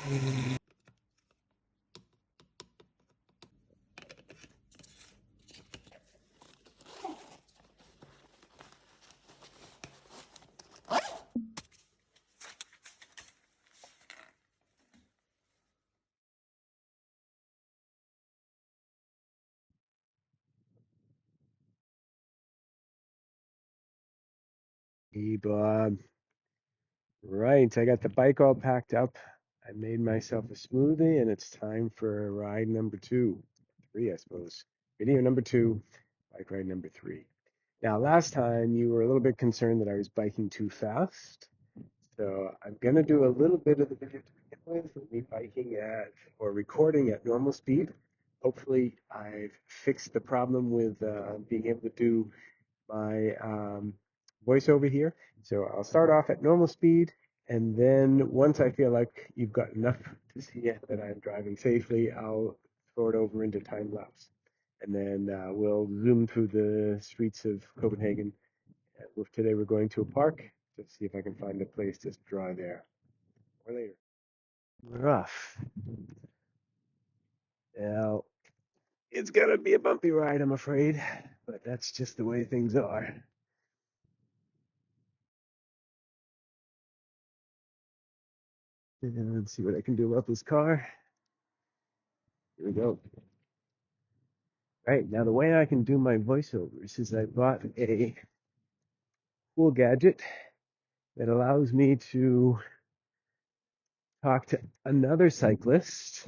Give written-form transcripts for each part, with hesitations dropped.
Hey, Bob. Right, I got the bike all packed up. I made myself a smoothie, and it's time for ride number two. Three, I suppose. Video number two, bike ride number three. Now, last time you were a little bit concerned that I was biking too fast. So I'm going to do a little bit of the video to begin with me biking at or recording at normal speed. Hopefully, I've fixed the problem with being able to do my voiceover here. So I'll start off at normal speed, and then once I feel like you've got enough to see it, that I'm driving safely, I'll throw it over into time lapse. And then we'll zoom through the streets of Copenhagen. Today we're going to a park to see if I can find a place to draw there. Or later. We're off. Now, it's gonna be a bumpy ride, I'm afraid, but that's just the way things are. And let's see what I can do about this car. Here we go. Right, now the way I can do my voiceovers is I bought a cool gadget that allows me to talk to another cyclist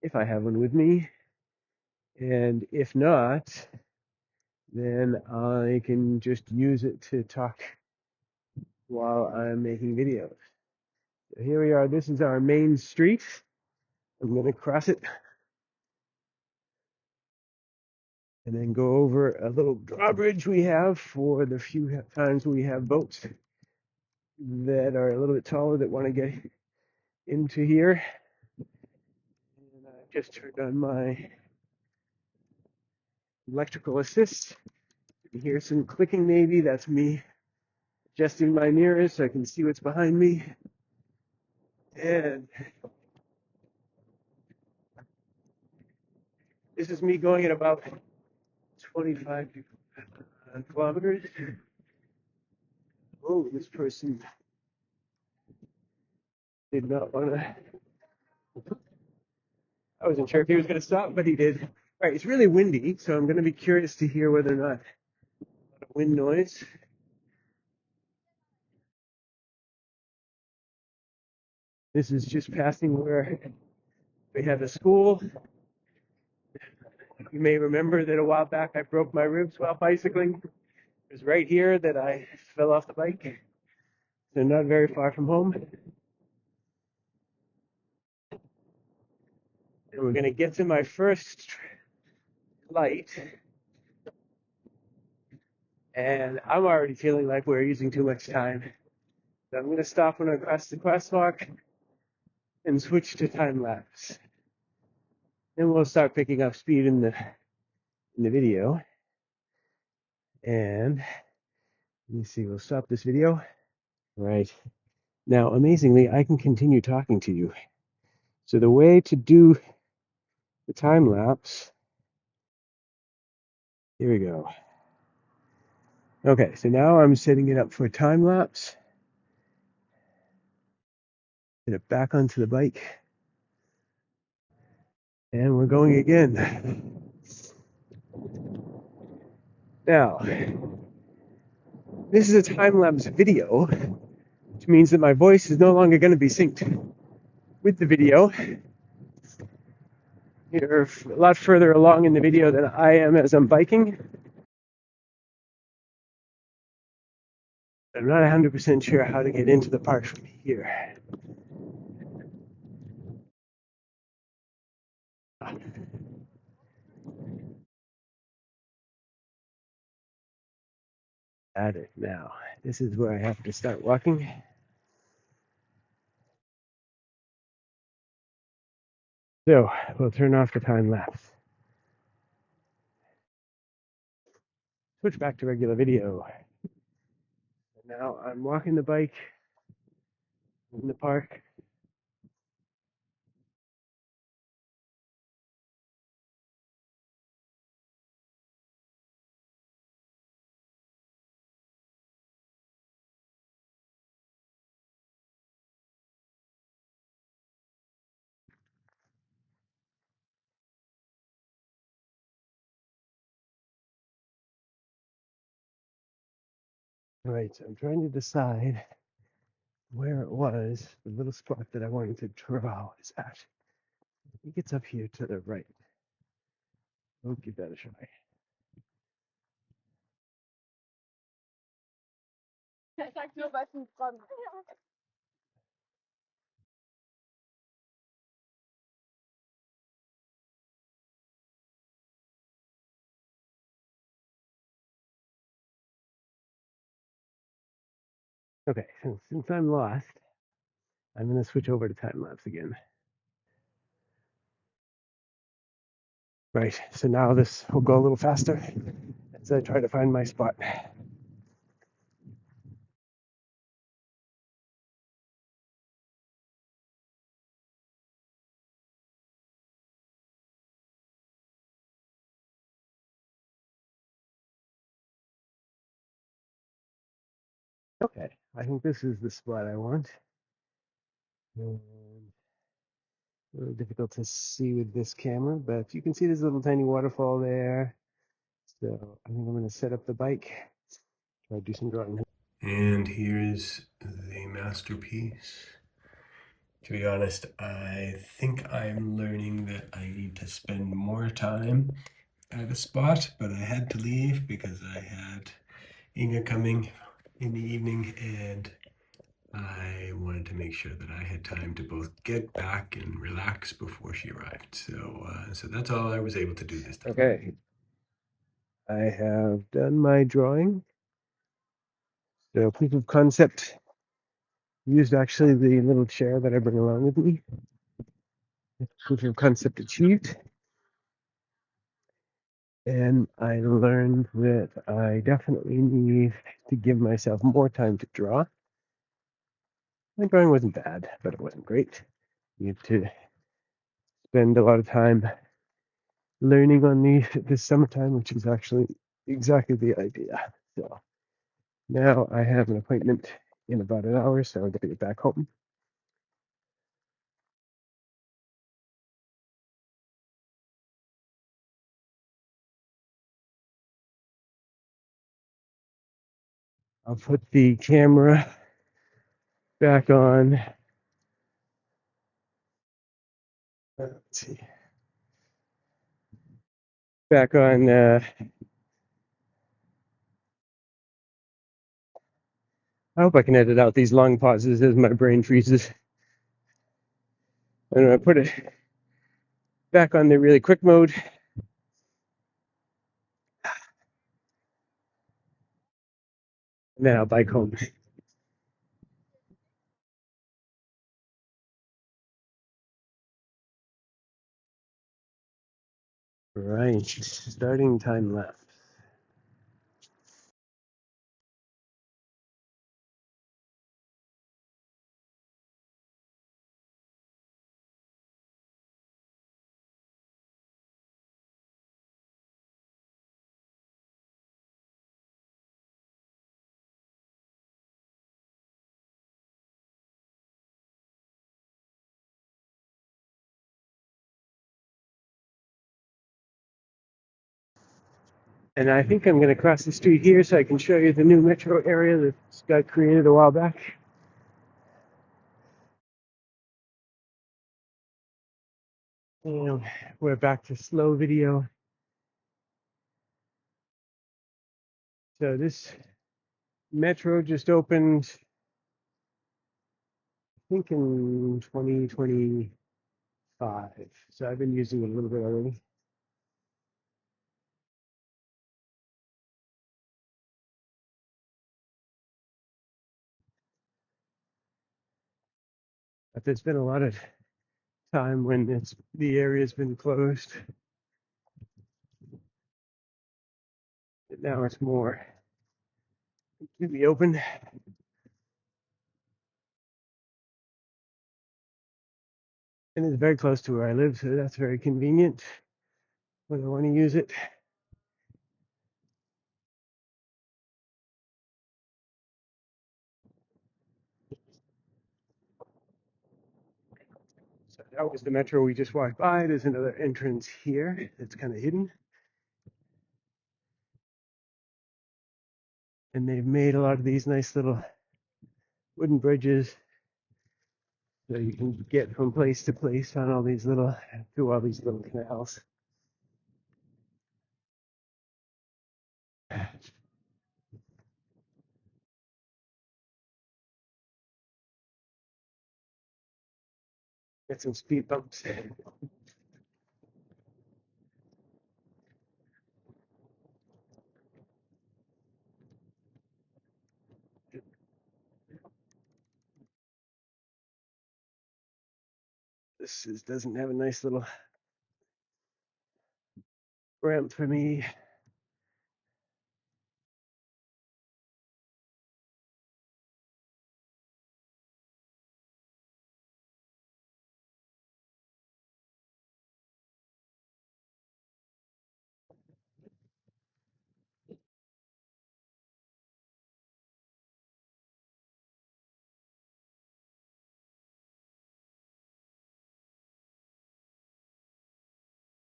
if I have one with me, and if not, then I can just use it to talk while I'm making videos. So here we are. This is our main street. I'm going to cross it and then go over a little drawbridge we have for the few times we have boats that are a little bit taller that want to get into here. And I just turned on my electrical assist. You can hear some clicking maybe. That's me adjusting my mirrors so I can see what's behind me. And this is me going at about 25 kilometers. Oh, this person did not want to. I wasn't sure if he was going to stop, but he did. All right, it's really windy, so I'm going to be curious to hear whether or not wind noise. This is just passing where we have a school. You may remember that a while back I broke my ribs while bicycling. It was right here that I fell off the bike. So not very far from home. And we're going to get to my first light. And I'm already feeling like we're using too much time. So I'm going to stop when I cross the crosswalk and switch to time lapse. Then we'll start picking up speed in the video. And let me see, we'll stop this video. Right. Now, amazingly, I can continue talking to you. So the way to do the time lapse, here we go. Okay, so now I'm setting it up for a time lapse. Get it back onto the bike. And we're going again. Now, this is a time lapse video, which means that my voice is no longer going to be synced with the video. You're a lot further along in the video than I am as I'm biking. I'm not 100% sure how to get into the park from here. Got it. Now, this is where I have to start walking. So, we'll turn off the time lapse. Switch back to regular video. Now I'm walking the bike in the park. All right, so I'm trying to decide where it was, the little spot that I wanted to draw is at. I think it's up here to the right. We'll give that a try. Okay, so since I'm lost, I'm going to switch over to time lapse again. Right, so now this will go a little faster as I try to find my spot. Okay, I think this is the spot I want. And a little difficult to see with this camera, but you can see this little tiny waterfall there. So I think I'm going to set up the bike, try to do some drawing. And here's the masterpiece. To be honest, I think I'm learning that I need to spend more time at a spot, but I had to leave because I had Inga coming in the evening, and I wanted to make sure that I had time to both get back and relax before she arrived. So that's all I was able to do this time. Okay, I have done my drawing. So proof of concept used actually the little chair that I bring along with me. Proof of concept achieved. And I learned that I definitely need to give myself more time to draw. My drawing wasn't bad, but it wasn't great. You have to spend a lot of time learning on this summertime, which is actually exactly the idea. So now I have an appointment in about an hour, so I'm going to get back home. I'll put the camera back on. Let's see. Back on. I hope I can edit out these long pauses as my brain freezes. And I put it back on the really quick mode. And then I'll bike home. Right, starting time lapse. And I think I'm going to cross the street here so I can show you the new metro area that got created a while back. And we're back to slow video. So this metro just opened, I think in 2025. So I've been using it a little bit already. But there's been a lot of time when the area's been closed. But now it's more completely open. And it's very close to where I live, so that's very convenient when I want to use it. So that was the metro we just walked by. There's another entrance here that's kind of hidden. And they've made a lot of these nice little wooden bridges so you can get from place to place on all these little, through all these little canals. Get some speed bumps. Doesn't have a nice little ramp for me.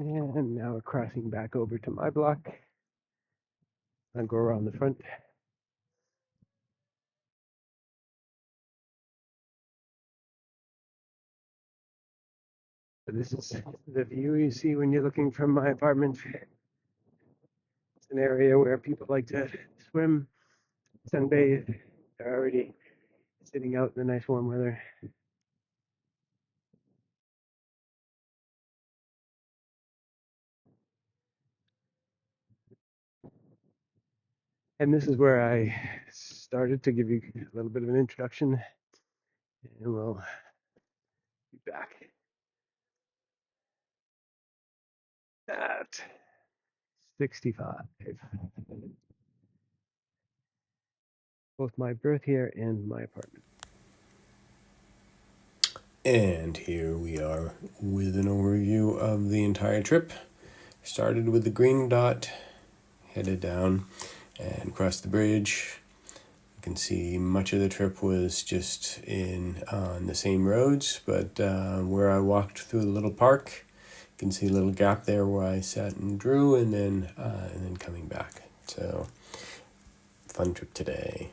And now we're crossing back over to my block. I'll go around the front. So this is the view you see when you're looking from my apartment. It's an area where people like to swim, sunbathe. They're already sitting out in the nice warm weather. And this is where I started to give you a little bit of an introduction. And we'll be back at 65. Both my birth year and my apartment. And here we are with an overview of the entire trip. Started with the green dot, headed down and crossed the bridge. You can see much of the trip was just on the same roads, but where I walked through the little park, you can see a little gap there where I sat and drew, and then coming back. So fun trip today.